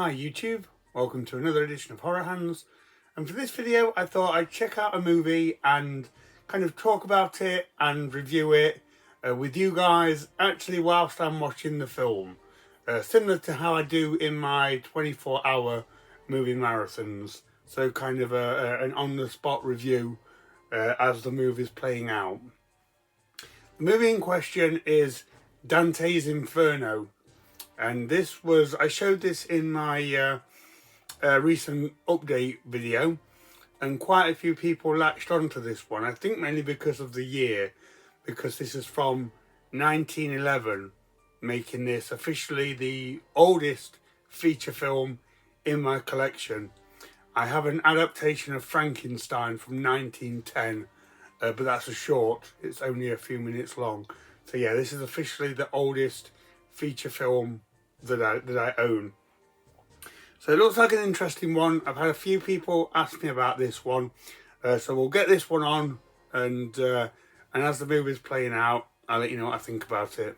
Hi YouTube, welcome to another edition of Horror Hands, and for this video I thought I'd check out a movie and kind of talk about it and review it with you guys actually whilst I'm watching the film, similar to how I do in my 24-hour movie marathons, so kind of an on-the-spot review as the movie's playing out. The movie in question is Dante's Inferno. And I showed this in my recent update video, and quite a few people latched onto this one. I think mainly because of the year, because this is from 1911, making this officially the oldest feature film in my collection. I have an adaptation of Frankenstein from 1910, but that's a short. It's only a few minutes long. So yeah, this is officially the oldest feature film that I own. So it looks like an interesting one. I've had a few people ask me about this one, so we'll get this one on, and as the movie's playing out, I'll let you know what I think about it.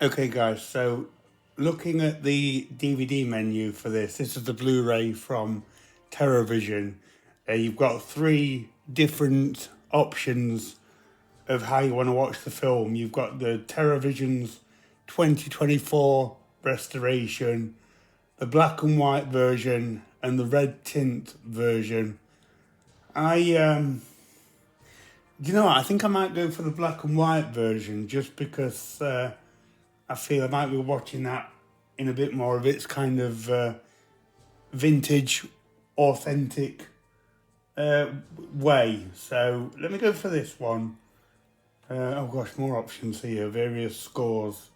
Okay guys, so looking at the DVD menu for this is the Blu-ray from TerrorVision. You've got 3 different options of how you want to watch the film. You've got the TerrorVision's 2024 restoration, the black and white version, and the red tint version. You know what, I think I might go for the black and white version just because I feel I might be watching that in a bit more of its kind of vintage, authentic way. So let me go for this one. Oh gosh, more options here, various scores.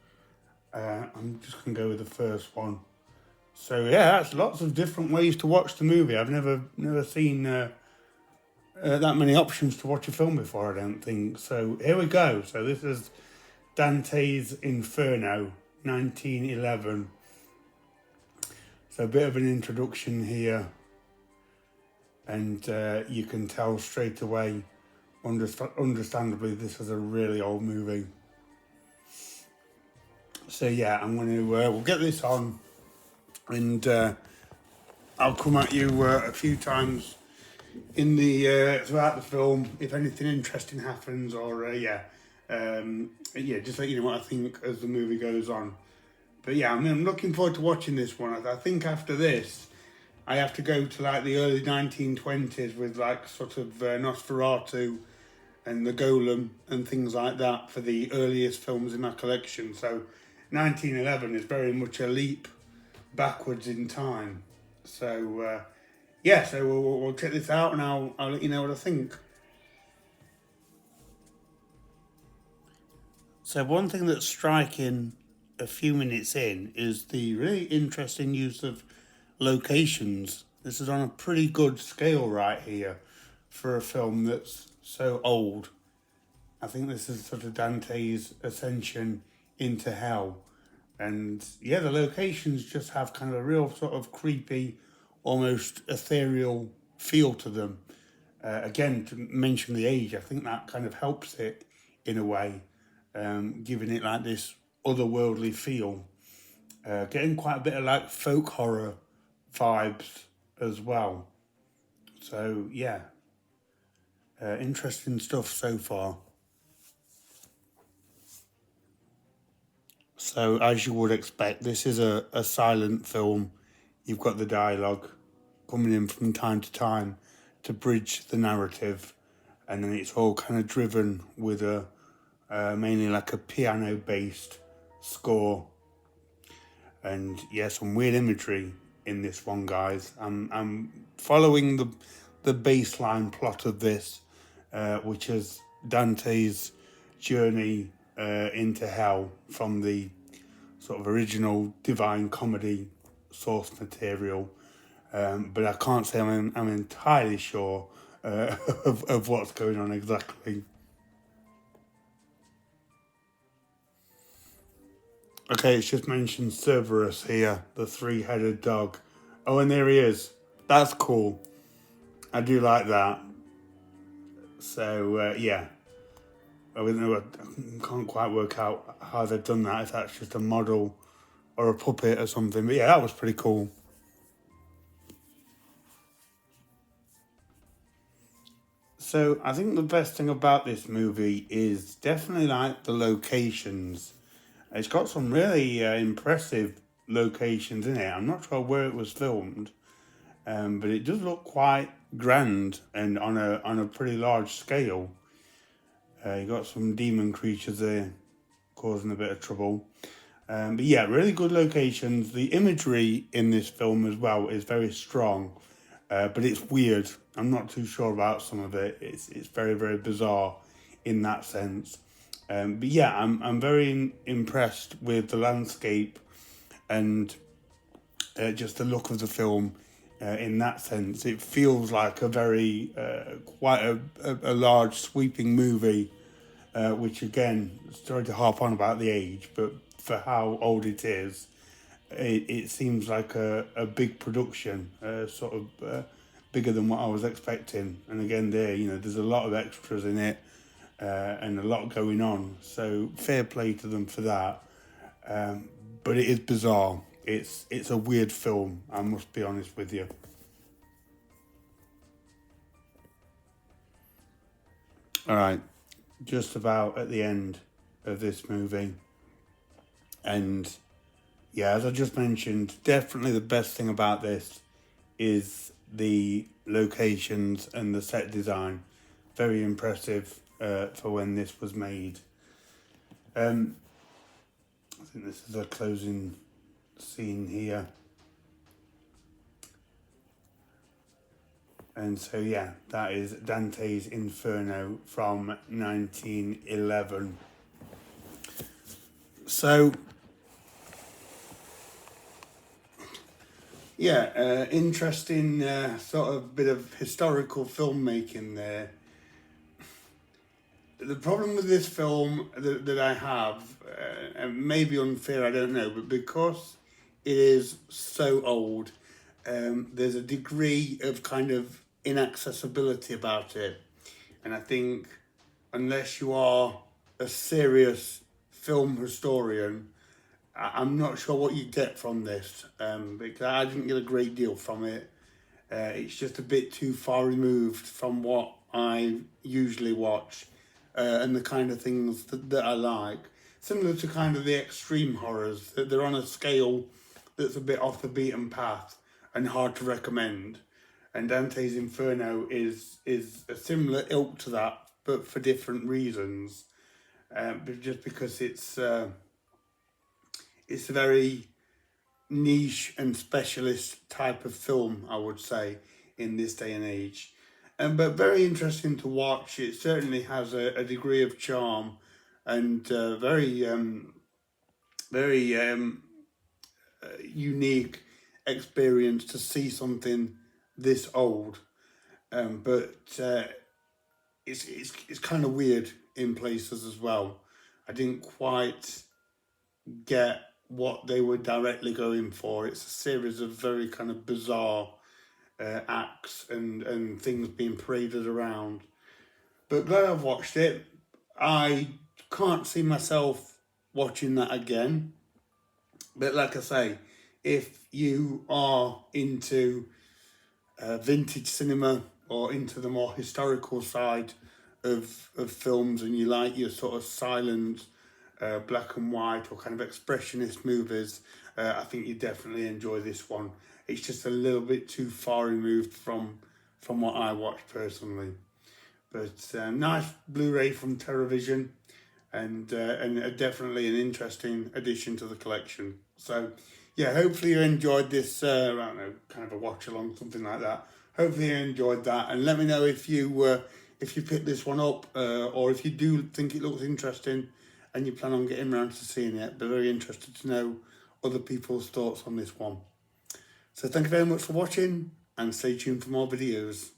I'm just going to go with the first one. So yeah, that's lots of different ways to watch the movie. I've never seen that many options to watch a film before, I don't think. So here we go. So this is Dante's Inferno, 1911. So a bit of an introduction here. And you can tell straight away, understandably, this is a really old movie. So yeah, I'm going to we'll get this on, and I'll come at you a few times in the throughout the film if anything interesting happens, or just let you know what I think as the movie goes on. But yeah, I mean, I'm looking forward to watching this one. I think after this, I have to go to like the early 1920s with like sort of Nosferatu and the Golem and things like that for the earliest films in my collection. So 1911 is very much a leap backwards in time. So so we'll check this out, and I'll let you know what I think. So one thing that's striking a few minutes in is the really interesting use of locations. This is on a pretty good scale right here for a film that's so old. I think this is sort of Dante's ascension into hell, and yeah, the locations just have kind of a real sort of creepy, almost ethereal feel to them. Again, to mention the age, I think that kind of helps it in a way, giving it like this otherworldly feel, getting quite a bit of like folk horror vibes as well. So yeah, interesting stuff so far. So as you would expect, this is a silent film. You've got the dialogue coming in from time to time to bridge the narrative, and then it's all kind of driven with a mainly like a piano-based score. And yeah, some weird imagery in this one, guys. I'm following the baseline plot of this, which is Dante's journey into hell from the sort of original Divine Comedy source material, but I can't say I'm entirely sure of what's going on exactly. Okay, it's just mentioned Cerberus here, the 3-headed dog. Oh, and there he is. That's cool. I do like that. So yeah, I can't quite work out how they've done that, if that's just a model or a puppet or something. But yeah, that was pretty cool. So I think the best thing about this movie is definitely like the locations. It's got some really impressive locations in it. I'm not sure where it was filmed, but it does look quite grand and on a pretty large scale. You got some demon creatures there causing a bit of trouble. But yeah, really good locations. The imagery in this film as well is very strong, but it's weird. I'm not too sure about some of it. It's very, very bizarre in that sense. But yeah, I'm very impressed with the landscape and just the look of the film. In that sense, it feels like a very quite a large sweeping movie, which again, sorry to harp on about the age, but for how old it is, it seems like a big production, sort of bigger than what I was expecting. And again, there's a lot of extras in it and a lot going on. So fair play to them for that. But it is bizarre. It's a weird film, I must be honest with you. All right, just about at the end of this movie. And yeah, as I just mentioned, definitely the best thing about this is the locations and the set design. Very impressive for when this was made. I think this is a closing scene here. And so yeah, that is Dante's Inferno from 1911. So yeah, interesting sort of bit of historical filmmaking there. The problem with this film that I have, and maybe unfair, I don't know, but because it is so old, there's a degree of kind of inaccessibility about it. And I think unless you are a serious film historian, I'm not sure what you get from this, because I didn't get a great deal from it. It's just a bit too far removed from what I usually watch and the kind of things that I like. Similar to kind of the extreme horrors, that they're on a scale that's a bit off the beaten path and hard to recommend. And Dante's Inferno is a similar ilk to that, but for different reasons. But just because it's a very niche and specialist type of film, I would say, in this day and age. But very interesting to watch. It certainly has a degree of charm and very unique experience to see something this old. But it's kind of weird in places as well. I didn't quite get what they were directly going for. It's a series of very kind of bizarre acts and things being paraded around. But glad I've watched it. I can't see myself watching that again. But like I say, if you are into vintage cinema or into the more historical side of films and you like your sort of silent black and white or kind of expressionist movies, I think you definitely enjoy this one. It's just a little bit too far removed from what I watch personally. But nice Blu-ray from Terrorvision, and definitely an interesting addition to the collection. So yeah, hopefully you enjoyed this, I don't know, kind of a watch along, something like that. Hopefully you enjoyed that, and let me know if you picked this one up, or if you do think it looks interesting and you plan on getting around to seeing it. Be very interested to know other people's thoughts on this one. So thank you very much for watching, and stay tuned for more videos.